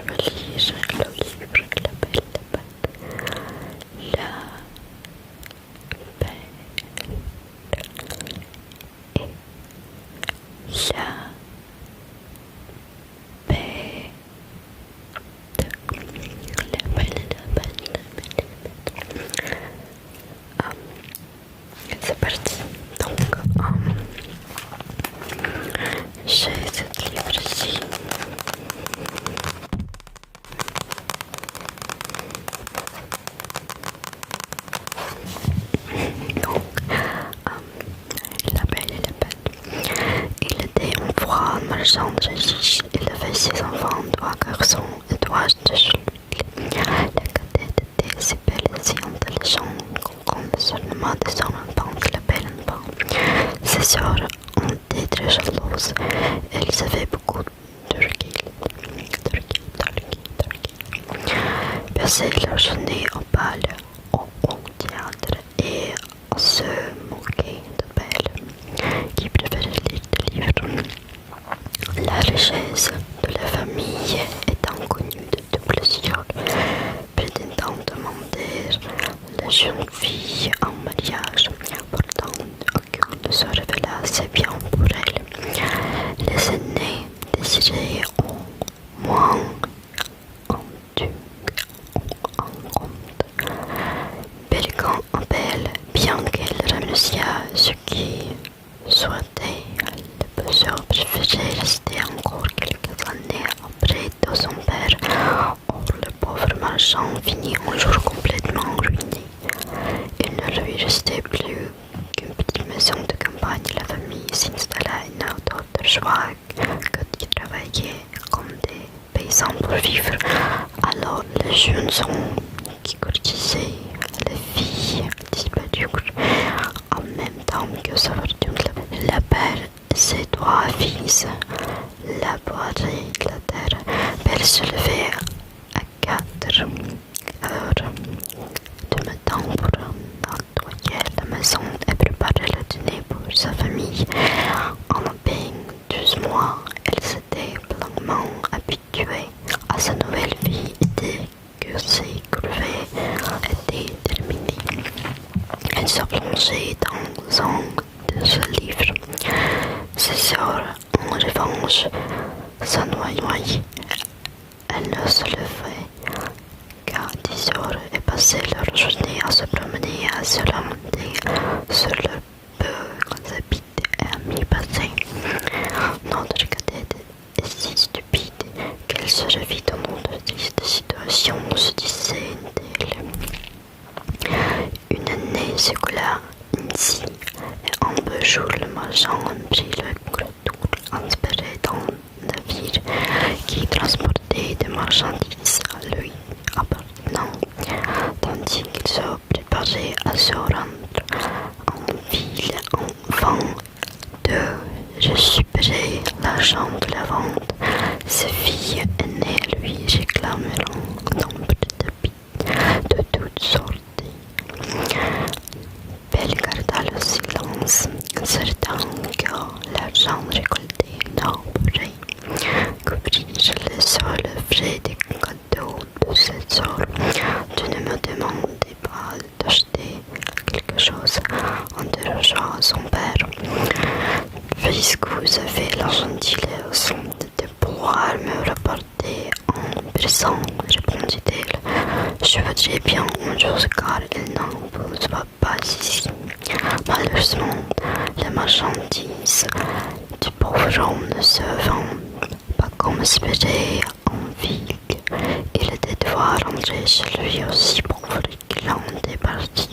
vais lire le livre qui s'appelle La Belle et la Bête. C'est parti. Donc, j'ai cette livre ici. Donc, La Belle et la Bête. Il était une fois un marchand très riche. Il avait 6 enfants, 3 garçons et 3 filles. La cadette était si belle et si intelligente qu'on compte seulement des enfants que la belle enfant. Ses sœurs ont été très jalouses. Elles avaient beaucoup d'orgueil. Passaient leur journée au bal, au théâtre et à se moquer de Belle, qui préférait lire des livres. La richesse de la famille est inconnue de plusieurs prétendants demander la jeune fille en mariage. Pourtant, aucun ne se révéla assez bien pour elle. Les aînés désiraient au moins un duc ou un comte. Belle, bien qu'elle remercia ce qui souhaitait, le besoin préférait rester encore quelques années auprès de son père. Or, le pauvre marchand finit un jour complètement ruiné. Il ne lui restait plus qu'une petite maison de campagne. La famille s'installa et n'a d'autre choix que d'y travailler comme des paysans pour vivre. Alors, les jeunes hommes qui courtisaient les filles disparurent en même temps que sa fortune. La Belle et ses 3 fils labouraient la terre. Belle se levait à 4 heures du matin pour nettoyer la maison et préparer le dîner pour sa famille. En à peine 12 mois, elle s'était pleinement habituée à sa nouvelle vie et dès que ses crevets étaient terminés, elle se plongeait dans un de ses livres. Ses sœurs, en revanche, s'ennuyaient. Elles ne se levaient qu'à 10 heures et passaient leur journée à se promener et à se lamenter sur leurs beaux habits et à m'y passer. Notre cadette est si stupide qu'elle se revit dans notre triste situation, se disait-elle. Une année s'écoula ainsi, et un beau jour le marchand prit le retour inspiré d'un navire qui transportait des marchandises à lui appartenant, tandis qu'il se préparait à se rendre en ville afin de récupérer l'argent de la vente. Ses filles aînées lui réclameront nombre d'habits de toutes sortes. Belle garda le silence, certain que l'argent récolté ne pourrait couvrir les seuls frais des cadeaux de cette sorte. Tu ne me demandais pas d'acheter quelque chose, interrogea son père. Puisque vous avez la gentillesse de pouvoir me rapporter un présent, répondit-elle, je voudrais bien une chose car il n'en vous va pas ici. Malheureusement, les marchandises du pauvre homme ne se vendent pas comme espéré en ville. Il était devoir rentrer chez lui aussi pauvre qu'il en était parti.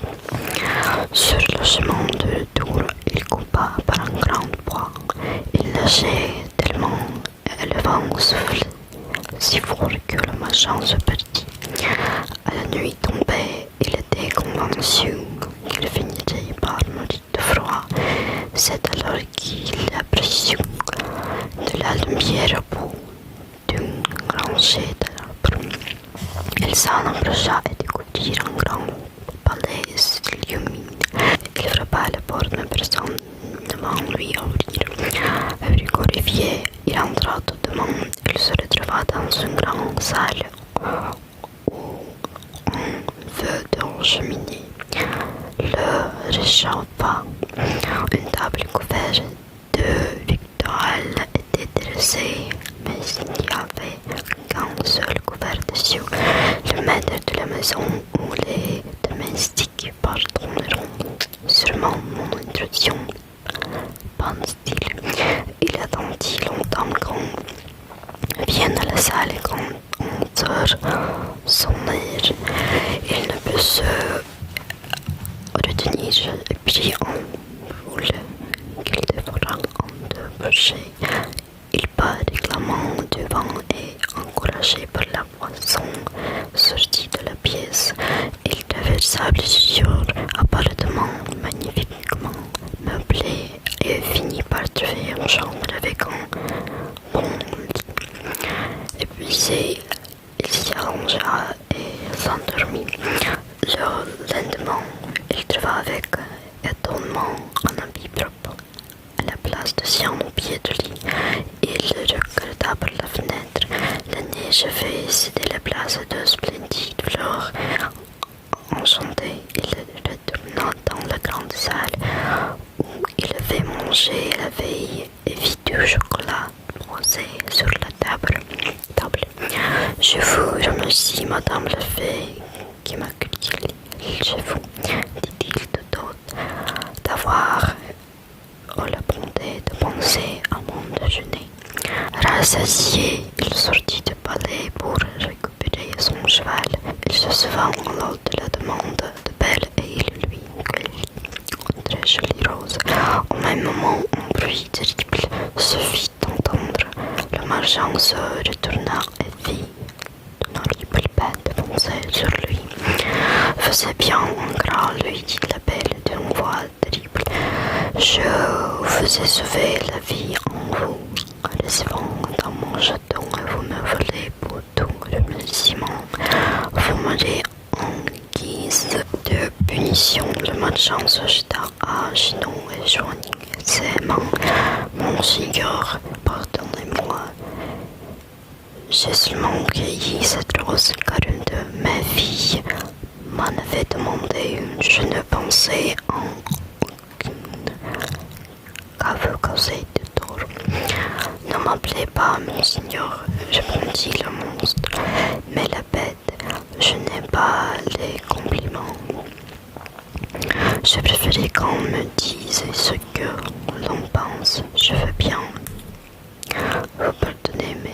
Sur le chemin de retour, il coupa par un grand bois. Il nageait tellement et le vent soufflait si fort que le marchand se perdit. À la nuit tombée, il était convaincu qu'il finirait par mourir de froid. C'est alors qu'il aperçut de la lumière au bout d'une rangée d'arbres. Il s'en approcha et découvrit un grand palais illuminé. Il frappa à la porte, mais personne ne vint lui ouvrir. Frigorifié, il entra tout de même. Il se retrouva va dans une grande salle où on feu de cheminée. Le réchauffa, une table couverte de victoires était dressée, mais il n'y avait qu'un seul couvert dessus. Le maître de la maison ou les domestiques pardonneront sûrement mon intrusion, pense-t-il. Il attendit longtemps qu'on vienne à la salle et quand 11 heures sonnèrent, il ne put se retenir et puis en boule qu'il dévora en deux bouchées. Il part réclamant du vent et encouragé par la boisson sortit de la pièce. Il traversa plusieurs appartements magnifiquement meublés et finit par trouver une chambre avec un bon lit. Épuisé, il s'y allongea et s'endormit. Le lendemain, il trouva avec étonnement un habit propre à la place de sien au pied du lit. Il regarda par la fenêtre. La neige avait cédé la place de splendides fleurs. Enchanté, il retourna dans la grande salle où il avait mangé la veille et vit du chocolat posé sur la table. Je vous remercie, Madame la Fée, qui m'a accueilli chez vous, dit-il tout haut, d'avoir eu la bonté de penser à mon déjeuner. Rassasié, il sortit du palais pour récupérer son cheval. Il se souvint alors de la demande de Belle et il lui cueillit une très jolie rose. Au même moment, un bruit terrible se fit entendre. Le marchand se retourna et vit une horrible bête foncer sur lui. Faisait bien un gras, lui dit la Belle d'une voix terrible. Je vous ai sauvé la vie en vous recevant dans mon château et vous me volez pour tout remerciement. Vous m'aurez en guise de punition. Le marchand se jeta à genoux et joignit ses mains. Monseigneur, pardonnez-moi. J'ai seulement cueilli cette rose car une de mes filles m'en avait demandé une. Je ne pensais en aucune qu'à vous causer de tort. Ne m'appelez pas, monseigneur, répondit le monstre, mais la bête, je n'ai pas les compliments. Je préférais qu'on me dise ce que l'on pense. Je veux bien vous pardonner, mais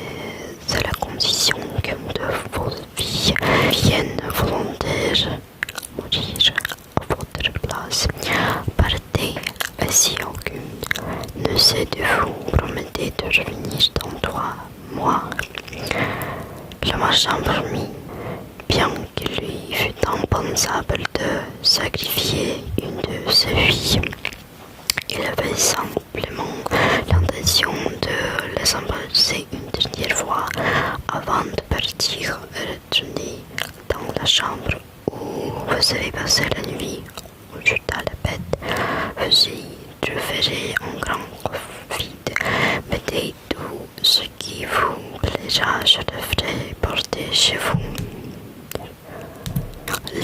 c'est la condition qu'une de vos filles vienne volontaire mourir à votre place. Partez, et si aucune ne sait de vous, promettez de revenir dans 3 mois. Le marchand promit, bien qu'il lui fût impensable de sacrifier une de ses filles. Il avait simplement l'intention de les embrasser une dernière fois avant de partir et retourner dans la chambre où vous avez passé la nuit. Ajouta la bête, vous y trouverez un grand vide. Mettez tout ce qui vous plaira, je le ferai porter chez vous.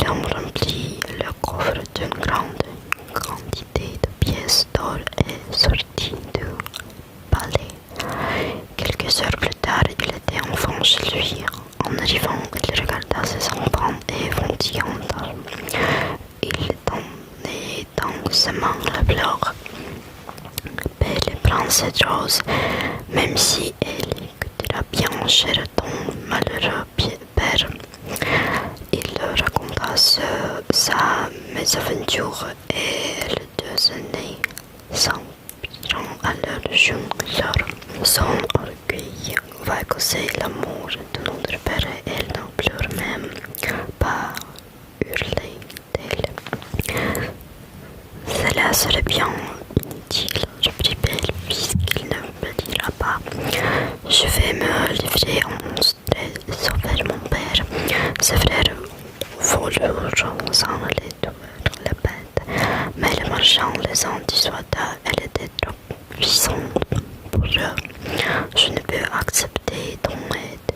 L'homme remplit le coffre d'une grande quantité de pièces d'or et sortit du palais. Quelques heures plus tard, il était enfin chez lui. En arrivant, il regarda ses enfants et fondit en larmes. Il tenait dans ses mains la fleur. Belle prend cette rose, même si elle coûtera bien cher à ton malheureux père. Il raconta sa mésaventure et les 2 aînés s'empirant à leur jongleur. Son orgueil va causer l'amour de notre père et elle n'en pleure même pas, hurlait-elle. Cela serait bien inutile, reprit Belle, puisqu'il ne me dira pas. Je vais me livrer en et sauver mon père. Ses frères voulurent s'en aller tuer la bête, mais le marchand les en dissuada. Elle était trop puissante pour eux. Je ne peux accepter ton aide,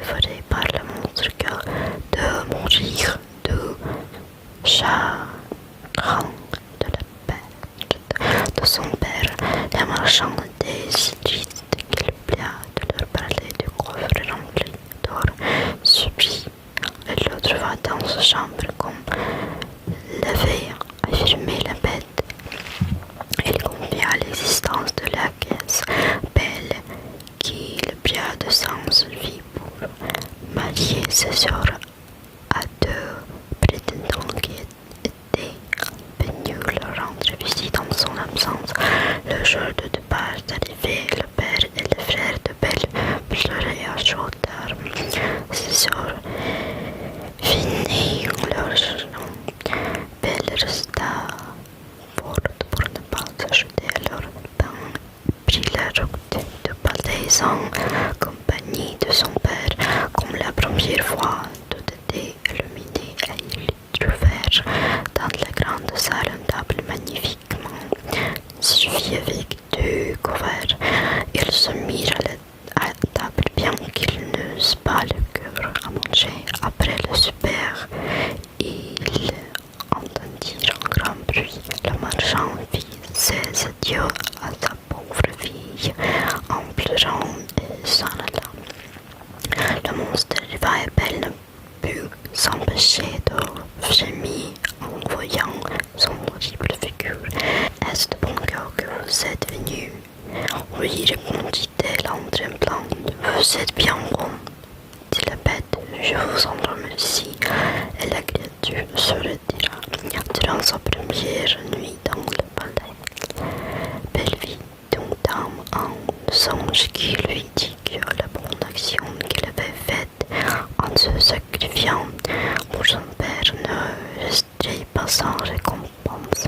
dévoré par le monstre que de mourir de chagrin de la perte de son père. Les marchands étaient si tristes qu'il plia de leur parler du coffre rempli d'or subit. Et l'autre va dans sa chambre comme l'avait affirmé la bête. Il confia l'existence de la caisse belle qui le pria de s'en servir pour marier ses sœurs à deux prétendants qui étaient venus leur rendre visite en son absence. Le jour de départ arrivé, le père et le frère de Belle pleuraient à chaudes larmes. Ses sœurs finirent leur chemin. Belle resta forte pour ne pas s'ajouter à leur pain, prit la route de palais en compagnie de son père. Comme la première fois, tout était illuminé et ils trouvèrent dans la grande salle une table magnifiquement servie avec deux couverts. Ils se mirent à la table bien qu'ils n'eussent pas le cœur à manger. Après le super, ils entendirent un grand bruit. Le marchand fit ses adieux à sa pauvre fille en pleurant et s'en alla. Le monstre arriva et Belle ne put s'empêcher de frémir en voyant son horrible figure. Est-ce de bon cœur que vous êtes venu? Oui, répondit-elle en tremblant. Vous êtes bien bon, dit la bête. Je vous en remercie. Et la créature se retira. Durant sa première nuit dans le palais, Belle vit une dame en songe qui lui dit que la bonne action qu'elle avait faite en se sacrifiant pour son père ne resterait pas sans récompense.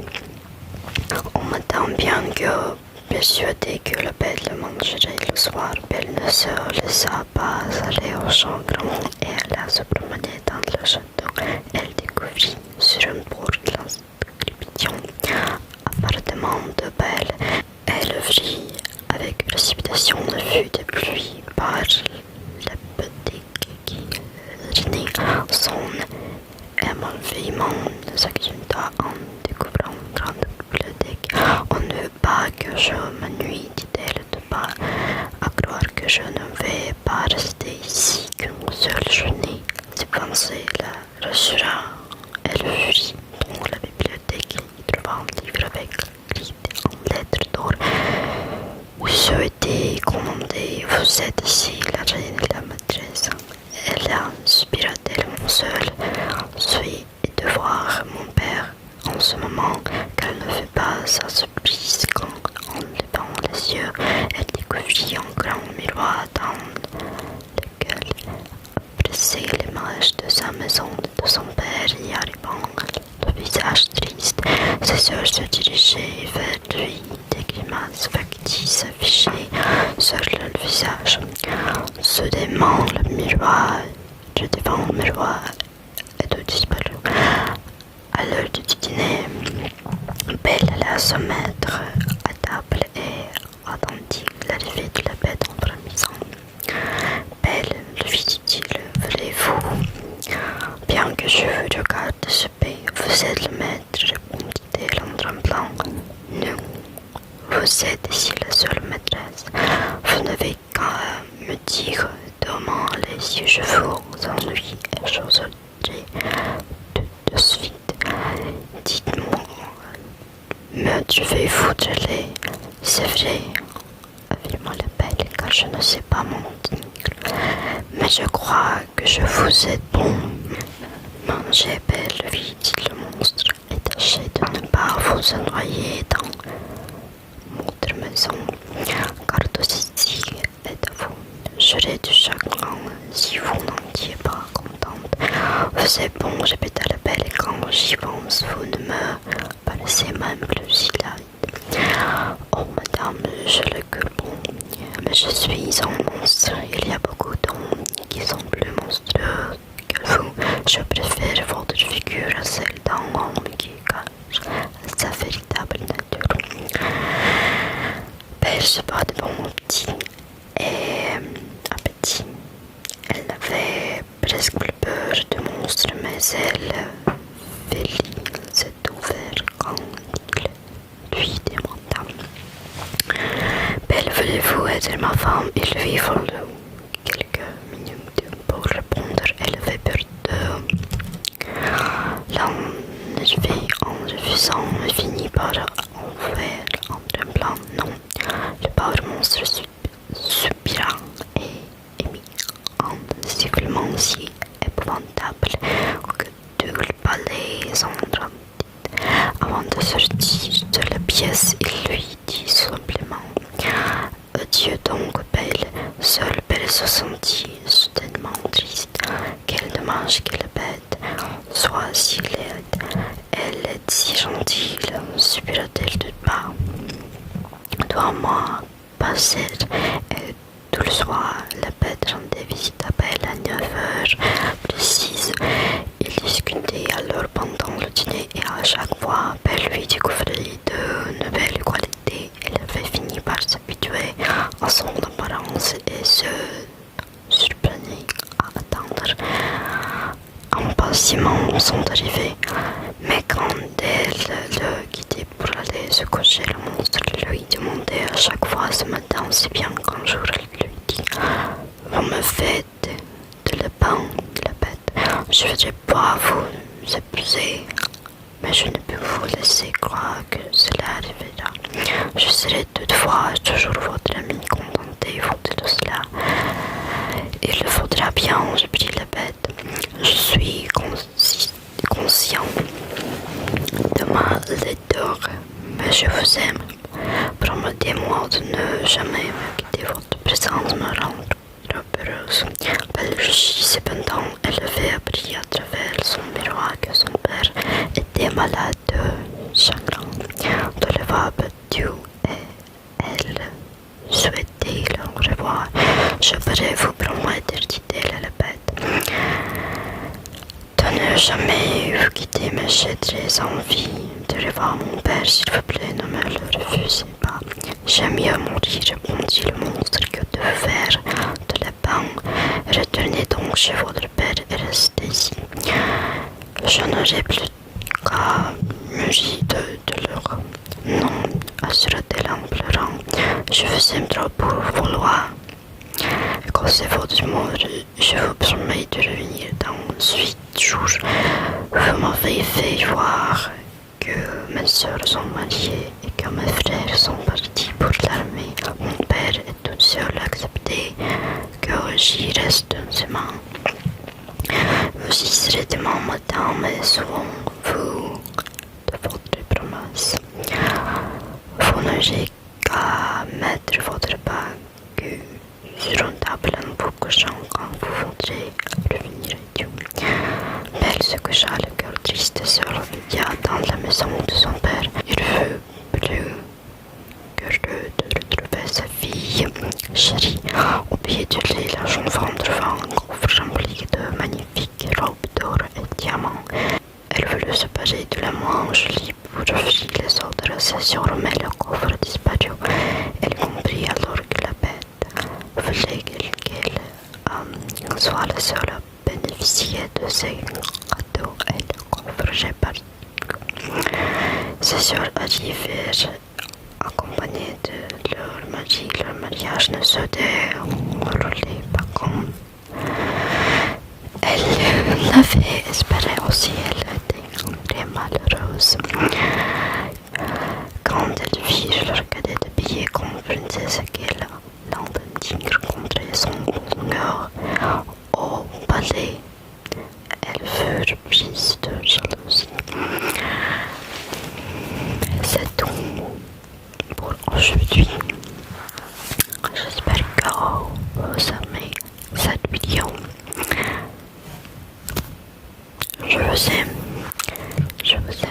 On m'attend bien que, persuadée que la bête le mangerait le soir, Belle ne se laissa pas aller au chagrin et alla se promener dans le château. Elle découvrit sur une porte l'inscription appartement de Belle. Elle ouvrit avec précipitation le fut de pluie par la boutique qui rinait son émerveillement s'exulta en découvrant une grande bibliothèque. On ne veut pas que je m'ennuie, dit-elle, de pas à croire que je ne vais pas rester ici qu'une seule journée. Ses pensées la rassura. Elle fuit dans la bibliothèque et trouva un livre avec écrit en lettres d'or où souhaitait commander. Vous êtes ici, la reine et la maîtresse. Elle inspira tellement seule, suis de voir mon père en ce moment qu'elle ne fut pas sa surprise quand, en levant les yeux, elle découvrit un grand miroir dans lequel apparaissait l'image de sa maison, de son père y arrivant, le visage triste. Ses sœurs se dirigeaient vers lui, des grimaces factices affichées sur leur visage. Soudainement, le miroir, devant le miroir, et tout disparu. À l'heure du dîner, Belle alla se mettre à table et attendit l'arrivée de la bête en frémissant. Belle, lui dit-il, voulez-vous bien que je vous regarde souper? Vous êtes le maître, répondit-elle en tremblant. Non, vous êtes ici la seule maîtresse. Vous n'avez qu'à me dire demain les yeux, je vous ennuie et j'oserai de suite. Dites-moi, me devez-vous de lait? C'est vrai, affirma la Belle, car je ne sais pas mentir. Mais je crois que je vous ai bon. Mangez, Belle, lui dit le monstre, et tâchez de ne pas vous ennoyer dans votre maison, car tout ceci est à vous. J'aurais du chagrin si vous n'étiez pas contente. Vous êtes bon, répéta la Belle, et quand j'y pense, vous ne me paraissez même plus si laide. Oh, madame, je le cœur bon, mais je suis un monstre. Il y a beaucoup d'hommes qui sont plus monstrueux que vous. Je préfère votre figure à celle d'un homme qui cache sa véritable nature. Belle se bat de bon petit et appétit. Elle n'avait presque plus peur de monstres, mais elle, féline, s'est ouverte quand il lui demanda: Belle, voulez-vous être ma femme? Il lui fallut quelques minutes pour répondre. Elle avait peur de l'enlever en refusant, mais finit par en faire en tremblant. Non, le pauvre monstre soupira et émit un sifflement si épouvantable que tout le palais s'entr'endit. Avant de sortir de la pièce, il lui dit simplement: Adieu donc, Belle. Seule Belle se sentit soudainement triste. Quel dommage que la bête soit si laide. Elle est si gentille, soupira-t-elle tout bas. Dois-moi passer. Et tout le soir, la bête rendait visite à Belle à 9h précises. Ils discutaient alors pendant le dîner et à chaque fois, Belle lui découvrit de nouvelles qualités. Elle avait fini par s'habituer à son apparence et se surprenait à attendre impatiemment son arrivée. Mais quand elle le quittait pour aller se coucher, le monstre lui demandait à chaque fois ce matin si bien qu'un jour elle lui dit: Vous me faites de la peine, la bête. Je voudrais pas vous épouser, mais je ne peux vous laisser croire que cela arrivera. Je serai toutefois toujours votre ami, contentez-vous de tout cela. Il le faudra bien, reprit la bête. Je suis conscient de ma laideur, mais je vous aime. Promettez-moi de ne jamais me quitter. Votre présence me rend trop heureuse. Belle rougit cependant. Elle avait appris à travers son miroir que son père était malade de chagrin, de l'avoir battu, et elle souhaitait le revoir. Je pourrais vous promettre, dit-elle à la bête, de ne jamais vous quitter, mais j'ai très envie de revoir mon père. S'il vous plaît, ne me le refusez pas. J'aime mieux mourir, répondit le monstre, que de faire de la peine. Retournez donc chez votre père et restez ici. Je n'aurai plus qu'à mourir de douleur. Non, assura-t-elle en pleurant. Je vous aime trop pour vouloir. Quand c'est votre mort, je vous promets de revenir dans 8 jours. Vous m'avez fait voir que mes soeurs sont mariées et que mes frères sont partis pour l'armée. Mon père est tout seul accepté que j'y reste une semaine. Vous y serez demain matin, mais souvenez-vous de votre promesse. Vous n'aurez qu'à mettre votre bague sur une table en vous couchant quand vous voudrez revenir à Dieu. Belle se coucha, le cœur triste, se refugia dans la maison de son père. Il fut plus curieux de retrouver sa fille chérie. Au pied du lit, la jeune femme trouva un coffre rempli de magnifiques robes d'or et diamants. Elle voulut se passer de la main jolie pour offrir les autres accessoires, mais le coffre disparut. Elle comprit alors que la bête voulait qu'elle soit la seule à bénéficier de ces cadeaux et le coffre réparti. Ses sœurs arrivèrent accompagnées de leur mari. Leur mariage ne se déroulait pas comme elle l'avait espéré aussi. Elle était très malheureuse. Quand elles virent leur cadet habillé comme princesse, qu'elle l'entendit rencontrer son bonheur au palais, elles furent prises de jalousie. C'est tout pour aujourd'hui. J'espère que vous aimez cette vidéo. Je vous aime. Je vous aime.